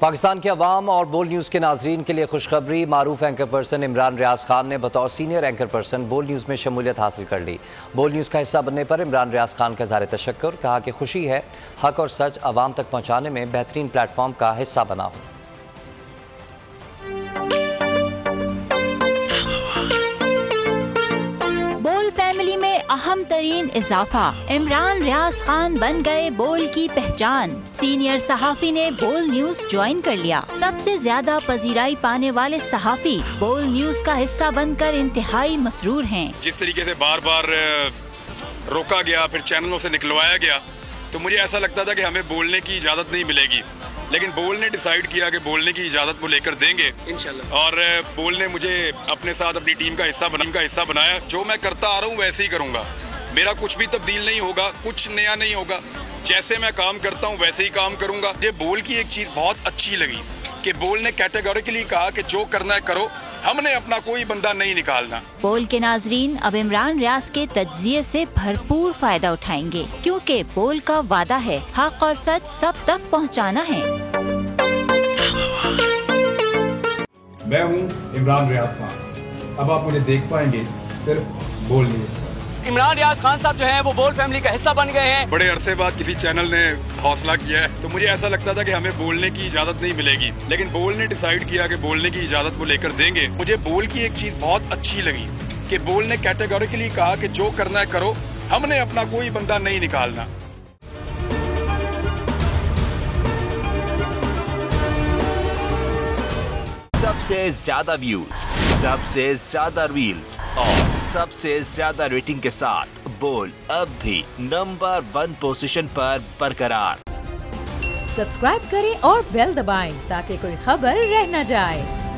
पाकिस्तान के अवाम और बोल न्यूज़ के नाजरीन के लिए खुशखबरी। मारूफ एंकर पर्सन इमरान रियाज खान ने बतौर सीनियर एंकर पर्सन बोल न्यूज़ में शमूलियत हासिल कर ली। बोल न्यूज़ का हिस्सा बनने पर इमरान रियाज खान का इज़हार तशक्कुर, कहा कि खुशी है हक और सच अवाम तक पहुँचाने में बेहतरीन प्लेटफॉर्म का हिस्सा बना हूँ। फैमिली में अहम तरीन इजाफा, इमरान रियाज खान बन गए बोल की पहचान। सीनियर सहाफी ने बोल न्यूज ज्वाइन कर लिया। सबसे ज्यादा पजीराई पाने वाले सहाफी बोल न्यूज का हिस्सा बनकर इंतहाई मसरूर हैं। जिस तरीके से बार बार रोका गया, फिर चैनलों से निकलवाया गया, तो मुझे ऐसा लगता था कि हमें बोलने की इजाजत नहीं मिलेगी, लेकिन बोल ने डिसाइड किया कि बोलने की इजाजत वो लेकर देंगे इंशाल्लाह। और बोल ने मुझे अपने साथ अपनी टीम का हिस्सा बनाया। जो मैं करता आ रहा हूँ वैसे ही करूँगा, मेरा कुछ भी तब्दील नहीं होगा, कुछ नया नहीं होगा। जैसे मैं काम करता हूँ वैसे ही काम करूँगा। मुझे बोल की एक चीज़ बहुत अच्छी लगी कि बोल ने कैटेगोरिकली कहा कि जो करना है करो, हमने अपना कोई बंदा नहीं निकालना। बोल के नाजरीन अब इमरान रियाज के तज्जिये से भरपूर फायदा उठाएंगे, क्योंकि बोल का वादा है हक और सच सब तक पहुंचाना है। मैं हूं इमरान रियाज खान। अब आप मुझे देख पाएंगे सिर्फ बोल न्यूज़। इमरान रियाज खान साहब जो हैं वो बोल फैमिली का हिस्सा बन गए हैं। बड़े अरसे बाद किसी चैनल ने हौसला किया है, तो मुझे ऐसा लगता था कि हमें बोलने की इजाजत नहीं मिलेगी, लेकिन बोल ने डिसाइड किया कि बोलने की इजाजत वो लेकर देंगे। मुझे बोल की एक चीज बहुत अच्छी लगी कि बोल ने कैटेगोरिकली कहा कि जो करना है करो, हमने अपना कोई बंदा नहीं निकालना। सबसे ज्यादा व्यूज, सबसे ज्यादा रील्स और सबसे ज्यादा रेटिंग के साथ बोल अब भी नंबर 1 पोजीशन पर बरकरार। सब्सक्राइब करें और बेल दबाएं ताकि कोई खबर रह न जाए।